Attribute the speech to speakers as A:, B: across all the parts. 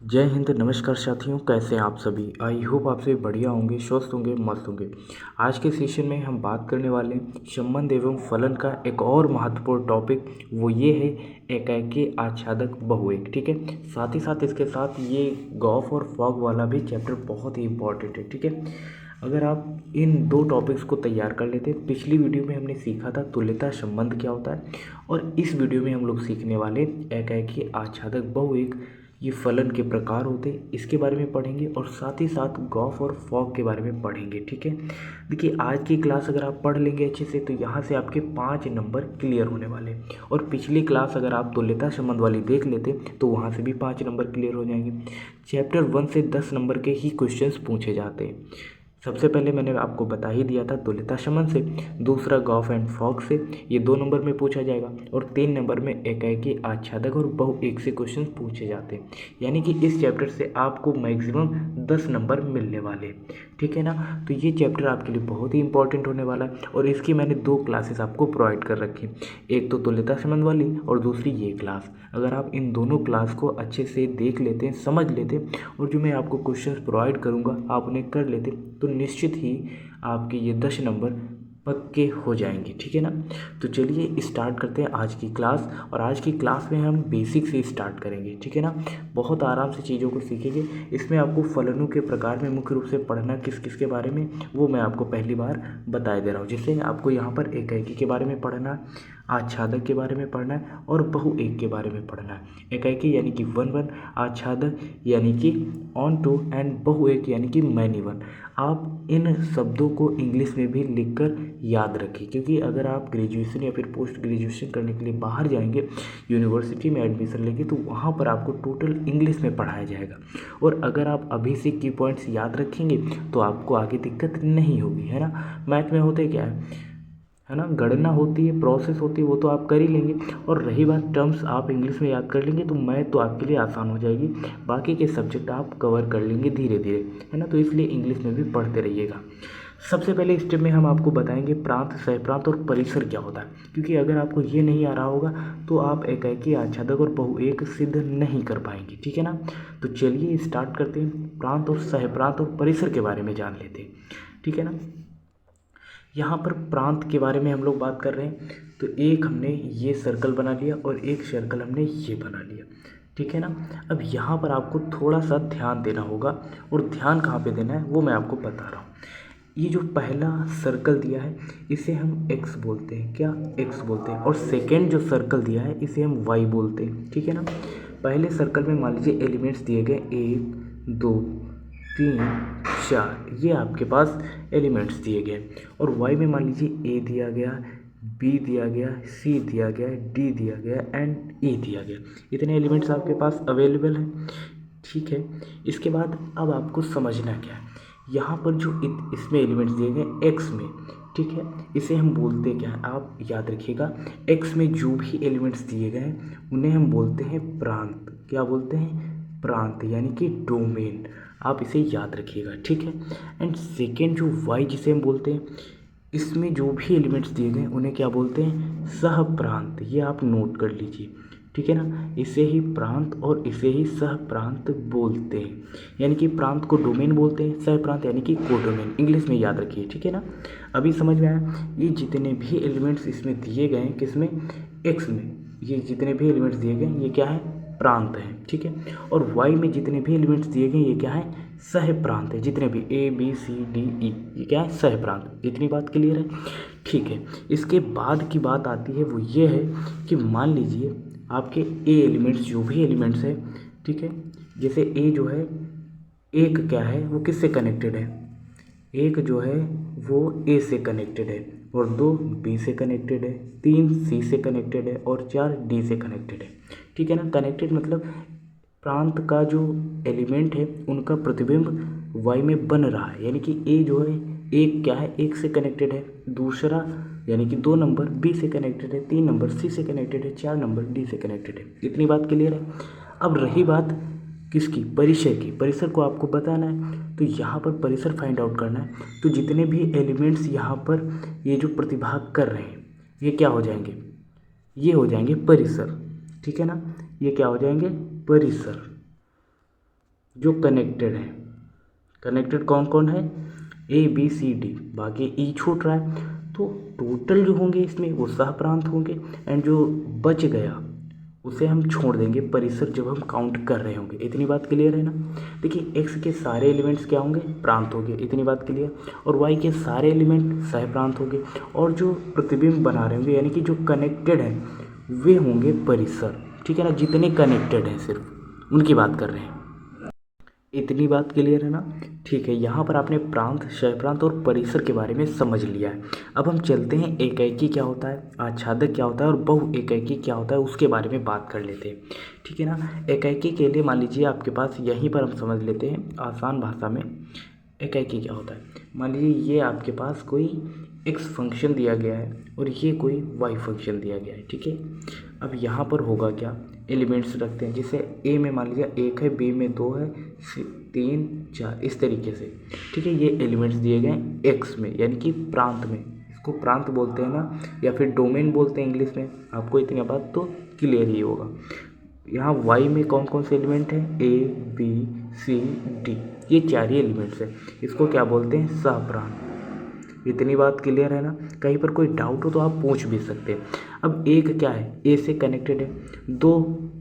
A: जय हिंद। नमस्कार साथियों, कैसे हैं आप सभी। आई होप आप सभी बढ़िया होंगे, स्वस्थ होंगे, मस्त होंगे। आज के सेशन में हम बात करने वाले हैं संबंध एवं फलन का एक और महत्वपूर्ण टॉपिक, वो ये है एकाएकी आच्छादक बहुएक। ठीक है, साथ ही साथ इसके साथ ये गॉफ और फॉग वाला भी चैप्टर बहुत ही इंपॉर्टेंट है। ठीक है, अगर आप इन दो टॉपिक्स को तैयार कर लेते हैं, पिछली वीडियो में हमने सीखा था तुल्यता संबंध क्या होता है, और इस वीडियो में हम लोग सीखने वाले एकाएकी आच्छादक बहुएक, ये फलन के प्रकार होते हैं, इसके बारे में पढ़ेंगे और साथ ही साथ गॉफ और फॉग के बारे में पढ़ेंगे। ठीक है, देखिए आज की क्लास अगर आप पढ़ लेंगे अच्छे से तो यहाँ से आपके 5 नंबर क्लियर होने वाले हैं, और पिछली क्लास अगर आप तुल्यता संबंध वाली देख लेते तो वहाँ से भी 5 नंबर क्लियर हो जाएंगे। चैप्टर 1 से 10 नंबर के ही क्वेश्चंस पूछे जाते हैं। सबसे पहले मैंने आपको बता ही दिया था तुल्यता संबंध से, दूसरा गॉफ एंड फॉग से, ये 2 नंबर में पूछा जाएगा, और 3 नंबर में एकाएकी आच्छादक और बहुएक से क्वेश्चन पूछे जाते हैं। यानी कि इस चैप्टर से आपको मैक्सिमम 10 नंबर मिलने वाले हैं। ठीक है ना, तो ये चैप्टर आपके लिए बहुत ही इंपॉर्टेंट होने वाला है, और इसकी मैंने 2 क्लासेस आपको प्रोवाइड कर रखी, एक तो तुल्यता संबंध वाली और दूसरी ये क्लास। अगर आप इन दोनों क्लास को अच्छे से देख लेते हैं, समझ लेते हैं, और जो मैं आपको क्वेश्चंस प्रोवाइड करूँगा आप उन्हें कर लेते, तो निश्चित ही आपके ये 10 नंबर पक्के हो जाएंगे। ठीक है ना, तो चलिए स्टार्ट करते हैं आज की क्लास। और आज की क्लास में हम बेसिक से स्टार्ट करेंगे। ठीक है ना, बहुत आराम से चीज़ों को सीखेंगे। इसमें आपको फलनों के प्रकार में मुख्य रूप से पढ़ना किस किस के बारे में, वो मैं आपको पहली बार बता दे रहा हूँ। जिससे आपको यहाँ पर एकाएकी के बारे में पढ़ना, आच्छादक के बारे में पढ़ना है, और बहुएक के बारे में पढ़ना है। एकाएकी यानी कि 1 1, आच्छादक यानी कि ऑन टू, एंड बहुएक यानी कि मैनी वन। आप इन शब्दों को इंग्लिश में भी लिखकर याद रखें, क्योंकि अगर आप ग्रेजुएशन या फिर पोस्ट ग्रेजुएशन करने के लिए बाहर जाएंगे, यूनिवर्सिटी में एडमिशन लेंगे, तो वहाँ पर आपको टोटल इंग्लिश में पढ़ाया जाएगा। और अगर आप अभी से की पॉइंट्स याद रखेंगे तो आपको आगे दिक्कत नहीं होगी, है ना। मैथ में होते क्या है ना, गणना होती है, प्रोसेस होती है, वो तो आप कर ही लेंगे। और रही बात टर्म्स, आप इंग्लिश में याद कर लेंगे तो मैथ तो आपके लिए आसान हो जाएगी, बाकी के सब्जेक्ट आप कवर कर लेंगे धीरे धीरे, है ना। तो इसलिए इंग्लिश में भी पढ़ते रहिएगा। सबसे पहले स्टेप में हम आपको बताएंगे प्रांत, सहप्रांत और परिसर क्या होता है, क्योंकि अगर आपको ये नहीं आ रहा होगा तो आप एकाएकी, आच्छादक और बहुएक सिद्ध नहीं कर पाएंगे। ठीक है ना, तो चलिए स्टार्ट करते हैं। प्रांत और सहप्रांत और परिसर के बारे में जान लेते हैं। ठीक है ना, यहाँ पर प्रांत के बारे में हम लोग बात कर रहे हैं, तो एक हमने ये सर्कल बना लिया और एक सर्कल हमने ये बना लिया। ठीक है ना, अब यहाँ पर आपको थोड़ा सा ध्यान देना होगा, और ध्यान कहाँ पे देना है वो मैं आपको बता रहा हूँ। ये जो पहला सर्कल दिया है इसे हम x बोलते हैं, क्या x बोलते हैं, और सेकेंड जो सर्कल दिया है इसे हम y बोलते हैं। ठीक है ना, पहले सर्कल में मान लीजिए एलिमेंट्स दिए गए 1 2 3 4, ये आपके पास एलिमेंट्स दिए गए, और y में मान लीजिए a दिया गया, b दिया गया, c दिया गया, d दिया गया, एंड e दिया गया। इतने एलिमेंट्स आपके पास अवेलेबल हैं। ठीक है, इसके बाद अब आपको समझना क्या है, यहाँ पर जो इसमें एलिमेंट्स दिए गए x में, ठीक है, इसे हम बोलते क्या है, आप याद रखिएगा। x में जो भी एलिमेंट्स दिए गए हैं उन्हें हम बोलते हैं प्रांत। क्या बोलते हैं? प्रांत, यानी कि डोमेन। आप इसे याद रखिएगा। ठीक है, एंड सेकेंड जो y जिसे हम बोलते हैं, इसमें जो भी एलिमेंट्स दिए गए उन्हें क्या बोलते हैं? सह प्रांत। ये आप नोट कर लीजिए। ठीक है ना, इसे ही प्रांत और इसे ही सह प्रांत बोलते हैं, यानी कि प्रांत को डोमेन बोलते हैं, सह प्रांत यानी कि कोडोमेन। इंग्लिश में याद रखिए। ठीक है ना, अभी समझ में आया। ये जितने भी एलिमेंट्स इसमें दिए गए हैं, किसमें? एक्स में, ये जितने भी एलिमेंट्स दिए गए हैं ये क्या है? प्रांत हैं। ठीक है, और वाई में जितने भी एलिमेंट्स दिए गए ये क्या है? सह प्रांत है। जितने भी A B C D E, ये क्या है? सह प्रांत। इतनी बात क्लियर है? ठीक है, इसके बाद की बात आती है, वो ये है कि मान लीजिए आपके ए एलिमेंट्स, जो भी एलिमेंट्स है, ठीक है, जैसे ए जो है, एक क्या है, वो किससे कनेक्टेड है? एक जो है वो ए से कनेक्टेड है, और 2 बी से कनेक्टेड है, 3 सी से कनेक्टेड है, और 4 डी से कनेक्टेड है। ठीक है ना, कनेक्टेड मतलब प्रांत का जो एलिमेंट है उनका प्रतिबिंब वाई में बन रहा है, यानी कि ए जो है, एक क्या है, एक से कनेक्टेड है, दूसरा यानी कि 2 नंबर बी से कनेक्टेड है, 3 नंबर सी से कनेक्टेड है, 4 नंबर डी से कनेक्टेड है। इतनी बात क्लियर है? अब रही बात किसकी? परिसर की। परिसर को आपको बताना है, तो यहाँ पर परिसर फाइंड आउट करना है। तो जितने भी एलिमेंट्स यहाँ पर ये जो प्रतिभाग कर रहे हैं ये क्या हो जाएंगे? ये हो जाएंगे परिसर। ठीक है ना, ये क्या हो जाएंगे? परिसर। जो कनेक्टेड है, कनेक्टेड कौन कौन है, ए बी सी डी, बाकी ई छूट रहा है। तो टोटल जो होंगे इसमें वो सह प्रांत होंगे, एंड जो बच गया उसे हम छोड़ देंगे परिसर जब हम काउंट कर रहे होंगे। इतनी बात क्लियर है ना। देखिए एक्स के सारे एलिमेंट्स क्या होंगे, प्रांत होंगे, इतनी बात क्लियर। और वाई के सारे एलिमेंट सह प्रांत होंगे, और जो प्रतिबिंब बना रहे होंगे यानी कि जो कनेक्टेड हैं वे होंगे परिसर। ठीक है ना, जितने कनेक्टेड हैं सिर्फ उनकी बात कर रहे हैं। इतनी बात क्लियर है ना। ठीक है, यहाँ पर आपने प्रांत, शय प्रांत और परिसर के बारे में समझ लिया है। अब हम चलते हैं एकैकी क्या होता है, आच्छादक क्या होता है और बहु एकैकी क्या होता है उसके बारे में बात कर लेते हैं। ठीक है ना। एकैकी के लिए मान लीजिए आपके पास, यहीं पर हम समझ लेते हैं आसान भाषा में एकैकी क्या होता है। मान लीजिए ये आपके पास कोई एक्स फंक्शन दिया गया है और ये कोई वाई फंक्शन दिया गया है। ठीक है, अब यहाँ पर होगा क्या, एलिमेंट्स रखते हैं, जैसे ए में मान लीजिए 1 है, बी में 2 है, सी 3 4, इस तरीके से। ठीक है, ये एलिमेंट्स दिए गए हैं एक्स में यानी कि प्रांत में, इसको प्रांत बोलते हैं ना, या फिर डोमेन बोलते हैं इंग्लिश में। आपको इतनी बात तो क्लियर ही होगा। यहाँ वाई में कौन कौन से एलिमेंट हैं, ए बी सी डी, ये 4 ही एलिमेंट्स हैं। इसको क्या बोलते हैं, सहप्रांत। इतनी बात क्लियर है ना। कहीं पर कोई डाउट हो तो आप पूछ भी सकते हैं। अब एक क्या है, ए से कनेक्टेड है, 2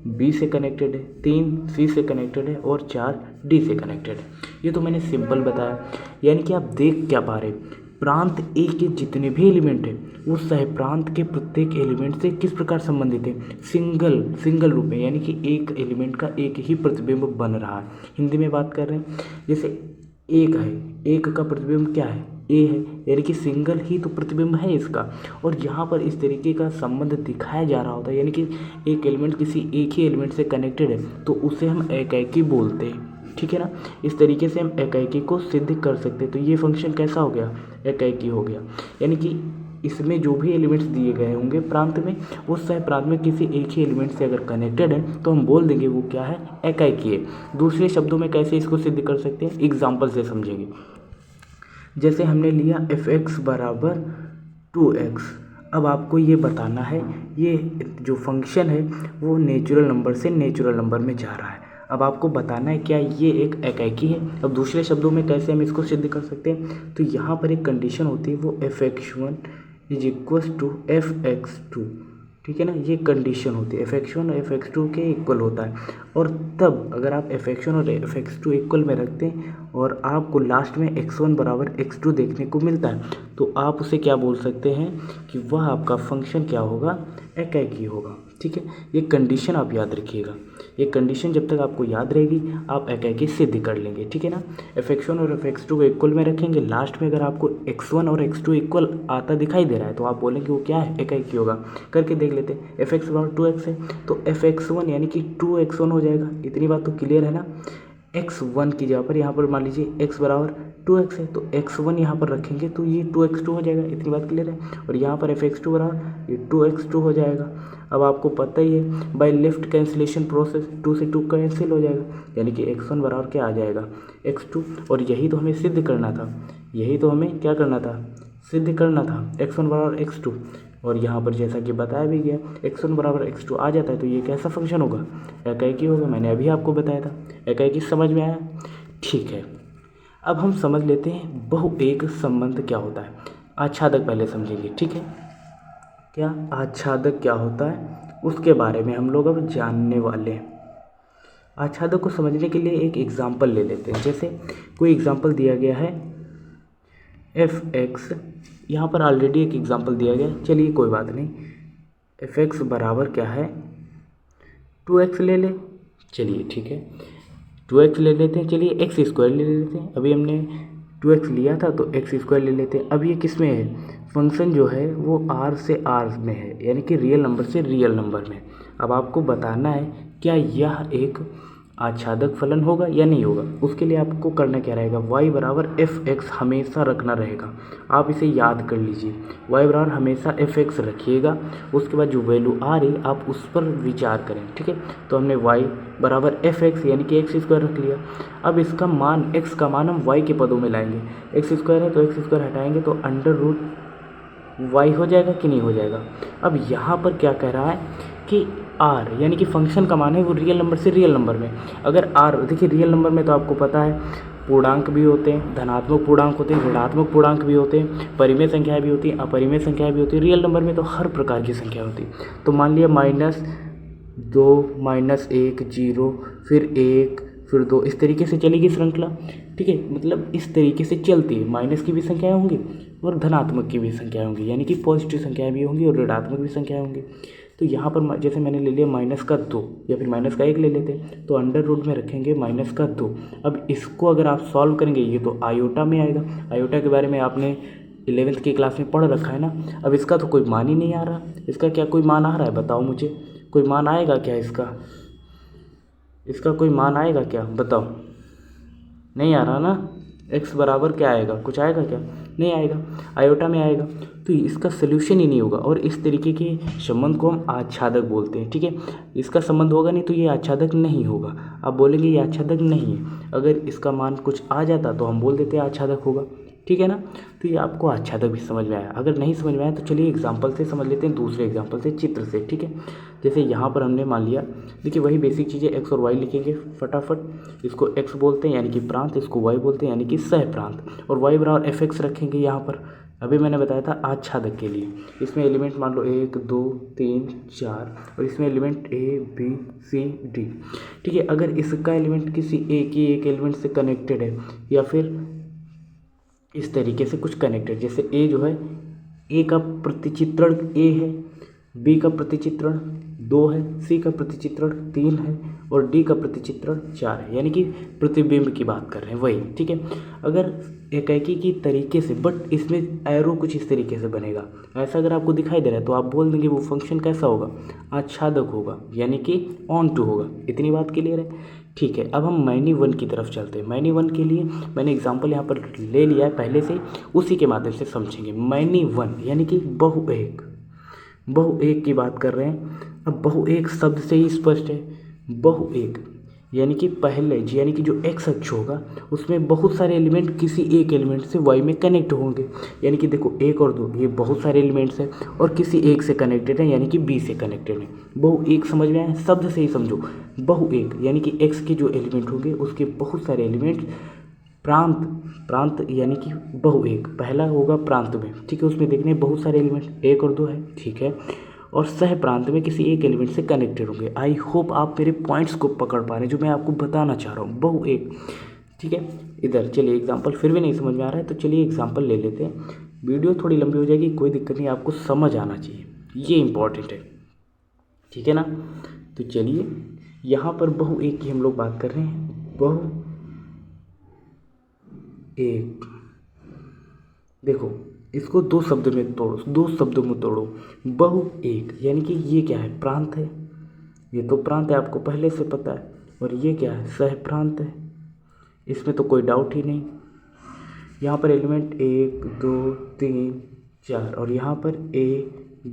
A: बी से कनेक्टेड है, 3 सी से कनेक्टेड है और 4 डी से कनेक्टेड है। ये तो मैंने सिंपल बताया। यानी कि आप देख क्या पा रहे, प्रांत ए के जितने भी एलिमेंट हैं वो सहप्रांत के प्रत्येक एलिमेंट से किस प्रकार संबंधित है, सिंगल रूप में, यानी कि एक एलिमेंट का एक ही प्रतिबिंब बन रहा है। हिंदी में बात कर रहे हैं, जैसे एक है, एक का प्रतिबिंब क्या है, ए है, यानी कि सिंगल ही तो प्रतिबिंब है इसका। और यहाँ पर इस तरीके का संबंध दिखाया जा रहा होता है, यानी कि एक एलिमेंट किसी एक ही एलिमेंट से कनेक्टेड है तो उसे हम एकैकी बोलते हैं। ठीक है ना, इस तरीके से हम एकैकी को सिद्ध कर सकते हैं। तो ये फंक्शन कैसा हो गया, एकैकी हो गया। यानी कि इसमें जो भी एलिमेंट्स दिए गए होंगे प्रांत में, वो सह प्रांत में किसी एक ही एलिमेंट से अगर कनेक्टेड है तो हम बोल देंगे वो क्या है, एकैकी है। दूसरे शब्दों में कैसे इसको सिद्ध कर सकते हैं, एग्जाम्पल से समझेंगे। जैसे हमने लिया f(x) बराबर 2x। अब आपको ये बताना है ये जो फंक्शन है वो नेचुरल नंबर से नेचुरल नंबर में जा रहा है। अब आपको बताना है क्या ये एक एकैकी है। अब दूसरे शब्दों में कैसे हम इसको सिद्ध कर सकते हैं, तो यहाँ पर एक कंडीशन होती है, वो f(x1) is equal to f(x2). ठीक है ना, ये कंडीशन होती है, f(x1) और f(x2) के इक्वल होता है। और तब अगर आप f(x1) और f(x2) इक्वल में रखते हैं और आपको लास्ट में x1 बराबर x2 देखने को मिलता है, तो आप उसे क्या बोल सकते हैं कि वह आपका फंक्शन क्या होगा, एकैकी होगा। ठीक है, ये कंडीशन आप याद रखिएगा। ये कंडीशन जब तक आपको याद रहेगी आप एकैकी सिद्ध कर लेंगे। ठीक है ना, f(x1) और f(x2) को इक्वल में रखेंगे, लास्ट में अगर आपको x1 और x2 इक्वल आता दिखाई दे रहा है तो आप बोलेंगे वो क्या है, एकैकी होगा। करके देख लेते हैं, f(x) बराबर 2x है तो f(x1) यानी कि 2x1 हो जाएगा। इतनी बात तो क्लियर है ना। x1 की जगह पर यहाँ पर मान लीजिए x बराबर 2x है तो x1 यहाँ पर रखेंगे तो ये 2x2 हो जाएगा। इतनी बात क्लियर है। और यहाँ पर f(x2) बराबर ये 2x2 हो जाएगा। अब आपको पता ही है बाय लेफ्ट कैंसिलेशन प्रोसेस 2 से 2 कैंसिल हो जाएगा, यानी कि x1 बराबर क्या आ जाएगा, x2। और यही तो हमें सिद्ध करना था, यही तो हमें क्या करना था, सिद्ध करना था, x1 बराबर x2। और यहाँ पर जैसा कि बताया भी गया x1 बराबर x2 आ जाता है तो ये कैसा फंक्शन होगा, एकैकी होगा। मैंने अभी आपको बताया था। एकैकी समझ में आया, ठीक है। अब हम समझ लेते हैं बहु एक संबंध क्या होता है। आच्छादक पहले समझेंगे, ठीक है। क्या आच्छादक क्या होता है उसके बारे में हम लोग अब जानने वाले हैं। आच्छादक को समझने के लिए एक एग्जाम्पल ले लेते हैं। जैसे कोई एग्जाम्पल दिया गया है f(x), यहाँ पर ऑलरेडी एक एग्जाम्पल दिया गया, चलिए कोई बात नहीं। f(x) बराबर क्या है, 2x ले लें, चलिए ठीक है 2x ले लेते हैं। चलिए x² ले लेते हैं, अभी हमने 2x लिया था तो x² ले लेते हैं। अब ये किस में है, फंक्शन जो है वो r से r में है, यानी कि रियल नंबर से रियल नंबर में। अब आपको बताना है क्या यह एक आच्छादक फलन होगा या नहीं होगा। उसके लिए आपको करना क्या रहेगा, y बराबर f(x) हमेशा रखना रहेगा। आप इसे याद कर लीजिए, y बराबर हमेशा f(x) रखिएगा। उसके बाद जो वैल्यू आ रही आप उस पर विचार करें, ठीक है। तो हमने y बराबर f(x) यानी कि x² रख लिया। अब इसका मान, x का मान हम y के पदों में लाएंगे। x² है तो x² हटाएंगे तो अंडर रूट y हो जाएगा कि नहीं हो जाएगा। अब यहाँ पर क्या कह रहा है कि आर यानी कि फंक्शन का मान है वो रियल नंबर से रियल नंबर में। अगर आर, देखिए रियल नंबर में तो आपको पता है पूर्णांक भी होते हैं, धनात्मक पूर्णांक होते हैं, ऋणात्मक पूर्णांक भी होते हैं, परिमेय संख्याएं भी होती हैं, अपरिमेय संख्याएं भी होती हैं। रियल नंबर में तो हर प्रकार की संख्या होती है। तो मान लिया -2 -1 0 फिर 1 फिर 2, इस तरीके से चलेगी श्रृंखला। ठीक है, मतलब इस तरीके से चलती है। माइनस की भी संख्याएं होंगी और धनात्मक की भी संख्याएं होंगी, यानी कि पॉजिटिव संख्याएं भी होंगी और ऋणात्मक भी संख्याएं होंगी। तो यहाँ पर जैसे मैंने ले लिया -2 या फिर -1 ले लेते हैं, तो अंडर रूट में रखेंगे -2। अब इसको अगर आप सॉल्व करेंगे, ये तो आयोटा में आएगा। आयोटा के बारे में आपने 11th की क्लास में पढ़ रखा है ना। अब इसका तो कोई मान ही नहीं आ रहा, इसका क्या कोई मान आ रहा है बताओ मुझे, कोई मान आएगा क्या इसका कोई मान आएगा क्या बताओ? नहीं आ रहा ना। x बराबर क्या आएगा, कुछ आएगा क्या? नहीं आएगा, आयोटा में आएगा। तो इसका सोल्यूशन ही नहीं होगा और इस तरीके के संबंध को हम आच्छादक बोलते हैं। ठीक है, इसका संबंध होगा नहीं तो ये आच्छादक नहीं होगा। आप बोलेंगे ये आच्छादक नहीं है, अगर इसका मान कुछ आ जाता तो हम बोल देते आच्छादक होगा। ठीक है ना। तो ये आपको आच्छादक भी समझ में आया। अगर नहीं समझ में आया तो चलिए एग्जाम्पल से समझ लेते हैं, दूसरे एग्जाम्पल से, चित्र से। ठीक है, जैसे यहाँ पर हमने मान लिया, देखिए वही बेसिक चीज़ें x और y लिखेंगे फटाफट। इसको x बोलते हैं यानी कि प्रांत, इसको y बोलते हैं यानी कि सह प्रांत, और y बराबर fx रखेंगे यहाँ पर। अभी मैंने बताया था आच्छादक के लिए, इसमें एलिमेंट मान लो 1 2 3 4 और इसमें element a b c d। ठीक है, अगर इसका एलिमेंट किसी एक एलिमेंट से कनेक्टेड है या फिर इस तरीके से कुछ कनेक्टेड, जैसे ए जो है, ए का प्रतिचित्रण ए है, बी का प्रतिचित्रण 2 है, सी का प्रतिचित्रण 3 है और डी का प्रतिचित्रण 4 है, यानी कि प्रतिबिंब की बात कर रहे हैं वही। ठीक है, अगर एकाएकी की तरीके से, बट इसमें एरो कुछ इस तरीके से बनेगा, ऐसा अगर आपको दिखाई दे रहा है तो आप बोल देंगे वो फंक्शन कैसा होगा, आच्छादक होगा, यानी कि ऑन टू होगा। इतनी बात क्लियर है। ठीक है, अब हम मैनी वन की तरफ चलते हैं। मैनी वन के लिए मैंने एग्जाम्पल यहाँ पर ले लिया है पहले से, उसी के माध्यम से समझेंगे। मैनी वन यानी कि बहु एक की बात कर रहे हैं। अब बहु एक शब्द से ही स्पष्ट है, बहु एक यानी कि पहले यानी कि जो x अक्ष होगा उसमें बहुत सारे एलिमेंट किसी एक एलिमेंट से y में कनेक्ट होंगे। यानी कि देखो 1 और 2 ये बहुत सारे एलिमेंट्स हैं और किसी एक से कनेक्टेड है, यानी कि b से कनेक्टेड है। बहु एक समझ में आया, शब्द से ही समझो। बहु एक यानी कि x के जो एलिमेंट होंगे उसके बहुत सारे एलिमेंट प्रांत यानी कि बहु एक पहला होगा प्रांत में। ठीक है, उसमें देखने बहुत सारे एलिमेंट 1 और 2 है। ठीक है, और सह प्रांत में किसी एक एलिमेंट से कनेक्टेड होंगे। आई होप आप मेरे पॉइंट्स को पकड़ पा रहे हैं जो मैं आपको बताना चाह रहा हूँ। बहु एक, ठीक है। इधर चलिए एग्जाम्पल, फिर भी नहीं समझ में आ रहा है तो चलिए एग्जाम्पल ले लेते हैं। वीडियो थोड़ी लंबी हो जाएगी, कोई दिक्कत नहीं, आपको समझ आना चाहिए, ये इंपॉर्टेंट है। ठीक है ना। तो चलिए यहाँ पर बहु एक की हम लोग बात कर रहे हैं। बहु एक, देखो इसको दो शब्दों में तोड़ो। बहु एक यानी कि ये क्या है, प्रांत है। ये तो प्रांत है, आपको पहले से पता है। और ये क्या है, सह प्रांत है, इसमें तो कोई डाउट ही नहीं। यहाँ पर एलिमेंट 1 2 3 4 और यहाँ पर a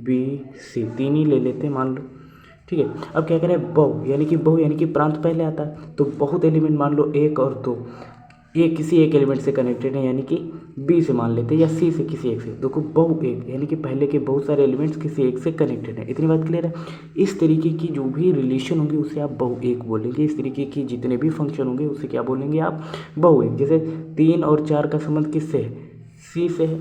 A: b c 3 ही ले लेते हैं मान लो। ठीक है, अब क्या करें, बहु यानी कि प्रांत पहले आता है, तो बहुत एलिमेंट मान लो 1 और 2, ये किसी एक एलिमेंट से कनेक्टेड है, यानी कि बी से मान लेते हैं या सी से, किसी एक से। देखो बहु एक यानी कि पहले के बहुत सारे एलिमेंट्स किसी एक से कनेक्टेड है। इतनी बात क्लियर है। इस तरीके की जो भी रिलेशन होंगे उसे आप बहु एक बोलेंगे। इस तरीके की जितने भी फंक्शन होंगे उसे क्या बोलेंगे आप, बहु एक। जैसे 3 और 4 का संबंध किससे है, सी से है,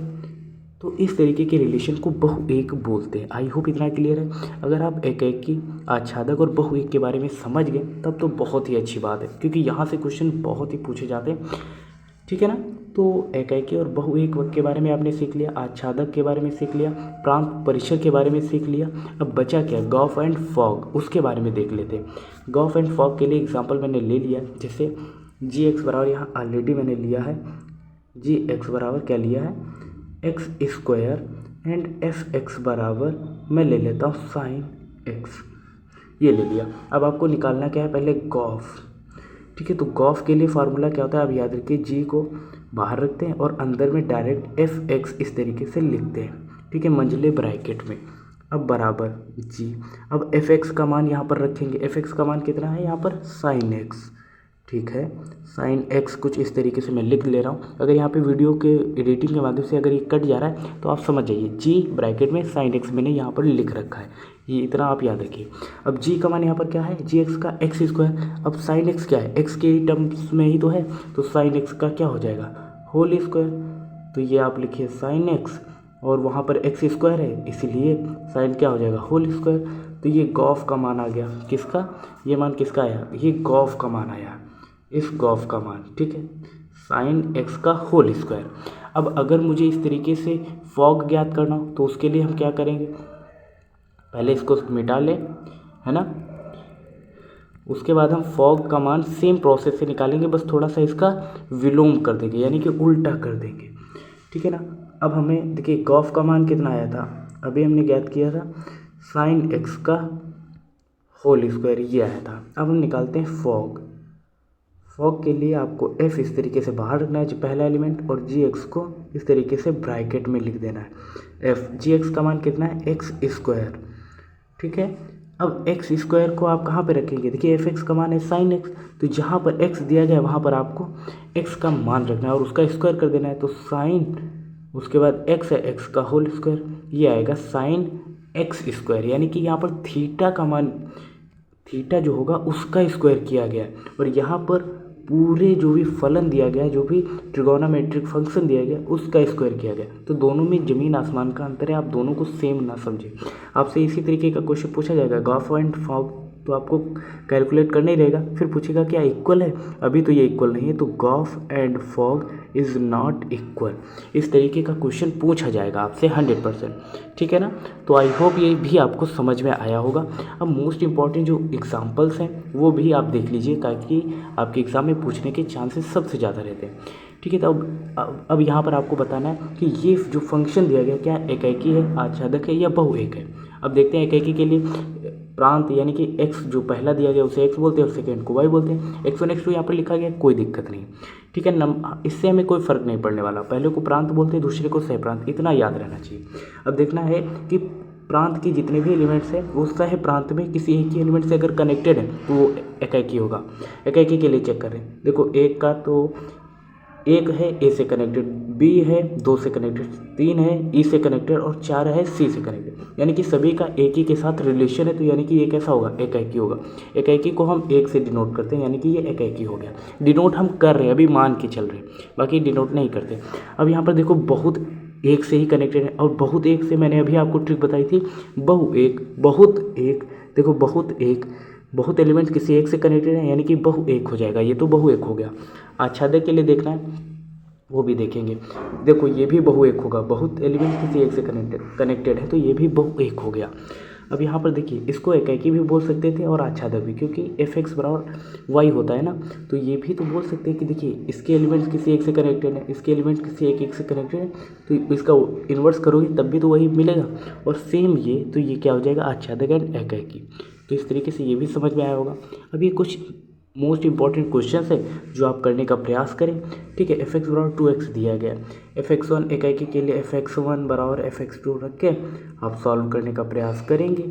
A: तो इस तरीके के रिलेशन को बहु एक बोलते हैं। आई होप इतना क्लियर है। अगर आप एकाएकी, आच्छादक और बहु एक के बारे में समझ गए तब तो बहुत ही अच्छी बात है, क्योंकि यहाँ से क्वेश्चन बहुत ही पूछे जाते हैं। ठीक है ना। तो एकाएकी और बहु एक के बारे में आपने सीख लिया, आच्छादक के बारे में सीख लिया, प्रांत परिसर के बारे में सीख लिया। अब बचा क्या, गॉफ एंड फॉग, उसके बारे में देख लेते हैं। गॉफ एंड फॉग के लिए एग्जाम्पल मैंने ले लिया, जैसे जी एक्स बराबर यहाँ ऑलरेडी मैंने लिया है, जी एक्स बराबर क्या लिया है, x square and F x बराबर मैं ले लेता हूँ साइन एक्स, ये ले लिया। अब आपको निकालना क्या है, पहले गॉफ। ठीक है, तो गॉफ के लिए फार्मूला क्या होता है, आप याद रखिए, जी को बाहर रखते हैं और अंदर में डायरेक्ट एफ एक्स इस तरीके से लिखते हैं। ठीक है, मंझले ब्रैकेट में। अब बराबर जी, अब एफ एक्स का मान यहाँ पर रखेंगे। एफ एक्स का मान कितना है यहाँ पर, साइन एक्स। ठीक है। साइन एक्स कुछ इस तरीके से मैं लिख ले रहा हूँ। अगर यहाँ पे वीडियो के एडिटिंग के माध्यम से अगर ये कट जा रहा है तो आप समझ जाइए, जी ब्रैकेट में साइन एक्स मैंने यहाँ पर लिख रखा है, ये इतना आप याद रखिए। अब जी का मान यहाँ पर क्या है, जी एक्स का एक्स स्क्वायर। अब साइन एक्स क्या है, एक्स के टर्म्स में ही तो है, तो साइन एक्स का क्या हो जाएगा, होल स्क्वायर। तो ये आप लिखिए साइन एक्स, और वहाँ पर एक्स स्क्वायर है इसीलिए साइन क्या हो जाएगा, होल स्क्वायर। तो ये गॉफ का मान आ गया, किसका, ये मान किसका आया, ये गॉफ का मान आया, इस गॉफ का मान, ठीक है, साइन एक्स का होल स्क्वायर। अब अगर मुझे इस तरीके से फॉग ज्ञात करना हो तो उसके लिए हम क्या करेंगे, पहले इसको मिटा लें, है ना, उसके बाद हम फॉग का मान सेम प्रोसेस से निकालेंगे, बस थोड़ा सा इसका विलोम कर देंगे, यानी कि उल्टा कर देंगे, ठीक है ना। अब हमें देखिए गॉफ का मान कितना आया था, अभी हमने ज्ञात किया था साइन एक्स का होल स्क्वायर, ये आया था। अब हम निकालते हैं फॉग। फॉग के लिए आपको एफ इस तरीके से बाहर रखना है, जो पहला एलिमेंट, और जी एक्स को इस तरीके से ब्रैकेट में लिख देना है। एफ जी एक्स का मान कितना है, एक्स स्क्वायर, ठीक है। अब एक्स स्क्वायर को आप कहाँ पे रखेंगे, देखिए एफ एक्स का मान है साइन एक्स, तो जहाँ पर एक्स दिया गया है वहाँ पर आपको एक्स का मान रखना है और उसका स्क्वायर कर देना है। तो साइन, उसके बाद एक्स है, एक्स का होल स्क्वायर, ये आएगा साइन एक्स स्क्वायर, यानी कि यहाँ पर थीटा का मान, थीटा जो होगा उसका स्क्वायर किया गया है, और यहाँ पर पूरे जो भी फलन दिया गया है, जो भी ट्रिगोनोमेट्रिक फंक्शन दिया गया उसका स्क्वायर किया गया। तो दोनों में ज़मीन आसमान का अंतर है, आप दोनों को सेम ना समझें। आपसे इसी तरीके का क्वेश्चन पूछा जाएगा गॉफ एंड फॉग, तो आपको कैलकुलेट करना ही रहेगा, फिर पूछेगा क्या इक्वल है, अभी तो ये इक्वल नहीं है, तो G of F and F of G is not equal, इस तरीके का क्वेश्चन पूछा जाएगा आपसे 100%, ठीक है ना। तो आई होप ये भी आपको समझ में आया होगा। अब मोस्ट इंपॉर्टेंट जो एग्जांपल्स हैं वो भी आप देख लीजिए, ताकि आपके एग्ज़ाम में पूछने के चांसेस सबसे ज़्यादा रहते हैं, ठीक है। तो अब यहाँ पर आपको बताना है कि ये जो फंक्शन दिया गया क्या एकाएकी है, आच्छादक है या बहुएक है। अब देखते हैं एकाएकी के लिए प्रांत, यानी कि x जो पहला दिया गया उसे x बोलते हैं और सेकेंड को y बोलते हैं। x1 x2 यहाँ पर लिखा गया, कोई दिक्कत नहीं, ठीक है। इससे हमें कोई फ़र्क नहीं पड़ने वाला, पहले को प्रांत बोलते हैं, दूसरे को सह प्रांत, इतना याद रहना चाहिए। अब देखना है कि प्रांत की जितने भी एलिमेंट्स हैं वो सह प्रांत में किसी एक ही एलिमेंट से अगर कनेक्टेड है तो वो एकाएकी होगा। एकाएकी के लिए चेक करें, देखो एक का तो एक है ए से कनेक्टेड, बी है 2 से कनेक्टेड, 3 है ई से कनेक्टेड और 4 है सी से कनेक्टेड, यानी कि सभी का एक ही के साथ रिलेशन है, तो यानी कि ये कैसा होगा, एकाएकी होगा। एकाएकी को हम एक से डिनोट करते हैं, यानी कि ये एकाएकी हो गया। डिनोट हम कर रहे हैं, अभी मान के चल रहे हैं, बाकी डिनोट नहीं करते। अब यहाँ पर देखो बहुत एक से ही कनेक्टेड है, और बहुत एक से मैंने अभी आपको ट्रिक बताई थी, बहु एक, बहुत एक, देखो बहुत एक, बहुत एलिमेंट किसी एक से कनेक्टेड है, यानी कि बहु एक हो जाएगा, ये तो बहु एक हो गया। आच्छादक के लिए देखना है वो भी देखेंगे, देखो ये भी बहु एक होगा, बहुत एलिमेंट किसी एक से कनेक्टेड है तो ये भी बहु एक हो गया। अब यहाँ पर देखिए इसको एकाएकी भी बोल सकते थे और आच्छादक भी, क्योंकि एफ एक्स बराबर वाई होता है ना, तो ये भी तो बोल सकते हैं कि देखिए इसके एलिमेंट्स किसी एक से कनेक्टेड है, इसके एलिमेंट किसी एक से कनेक्टेड है, तो इसका इन्वर्स करोगे तब भी तो वही मिलेगा, और सेम ये, तो ये क्या हो जाएगा, आच्छादक एंड एकाएकी। तो इस तरीके से ये भी समझ में आया होगा। अब ये कुछ मोस्ट इंपॉर्टेंट क्वेश्चन है जो आप करने का प्रयास करें, ठीक है। एफ एक्स बराबर 2x दिया गया है, एफ एक्स वन एकाएकी के लिए एफ एक्स वन बराबर एफ एक्स टू रख के आप सॉल्व करने का प्रयास करेंगे,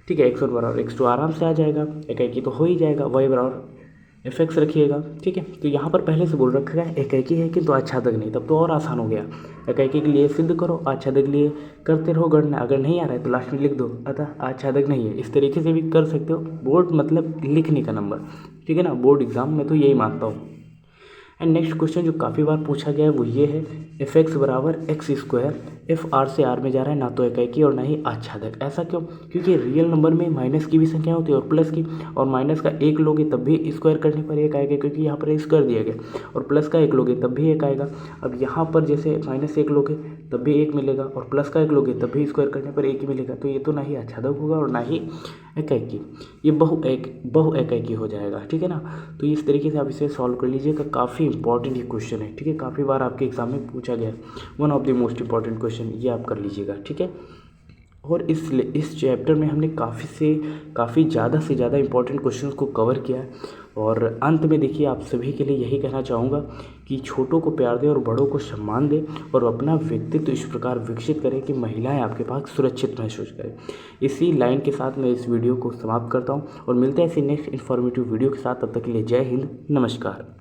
A: ठीक है। एक्स वन बराबर एक्स टू आराम से आ जाएगा, एकाएकी तो हो ही जाएगा। वाई बराबर एफ एक्स रखिएगा, ठीक है। तो यहाँ पर पहले से बोल रखा है एकाएकी है किंतु आच्छादक नहीं, तब तो और आसान हो गया। एकाएकी के लिए सिद्ध करो, आच्छादक के लिए करते रहो गणना, अगर नहीं आ रहा है तो लास्ट में लिख दो अतः आच्छादक नहीं है। इस तरीके से भी कर सकते हो, बोर्ड मतलब लिखने का नंबर, ठीक है ना, बोर्ड एग्जाम में तो यही मानता हूँ। एंड नेक्स्ट क्वेश्चन जो काफ़ी बार पूछा गया है वो ये है, एफ एक्स बराबर एक्स स्क्वायर, एफ आर से आर में जा रहा है, ना तो एकाएकी और ना ही आच्छादक। ऐसा क्यों, क्योंकि रियल नंबर में माइनस की भी संख्या होती है और प्लस की, और माइनस का एक लोगे तब भी स्क्वायर करने पर एक आएगा, क्योंकि यहाँ पर स्क्वायर दिया गया, और प्लस का एक लोगे तब भी एक आएगा। अब यहाँ पर जैसे माइनस एक लोगे तब भी एक मिलेगा, और प्लस का एक लोगे तब भी स्क्वायर करने पर एक ही मिलेगा, तो ये तो ना ही आच्छादक होगा और ना ही एकाएकी, ये बहु एकाएकी हो जाएगा, ठीक है ना। तो इस तरीके से आप इसे सॉल्व कर लीजिएगा, काफ़ी इंपॉर्टेंट ये क्वेश्चन है, ठीक है, काफ़ी बार आपके एग्जाम में पूछा गया है, one of the most important question, ये आप कर लीजिएगा, ठीक है। और इस चैप्टर में हमने काफ़ी ज़्यादा से ज़्यादा इंपॉर्टेंट क्वेश्चंस को कवर किया है। और अंत में देखिए, आप सभी के लिए यही कहना चाहूँगा कि छोटों को प्यार दें और बड़ों को सम्मान दें और अपना व्यक्तित्व इस प्रकार विकसित करें कि महिलाएं आपके पास सुरक्षित महसूस करें। इसी लाइन के साथ मैं इस वीडियो को समाप्त करता हूँ और मिलते हैं ऐसी नेक्स्ट इन्फॉर्मेटिव वीडियो के साथ। तब तक के लिए जय हिंद, नमस्कार।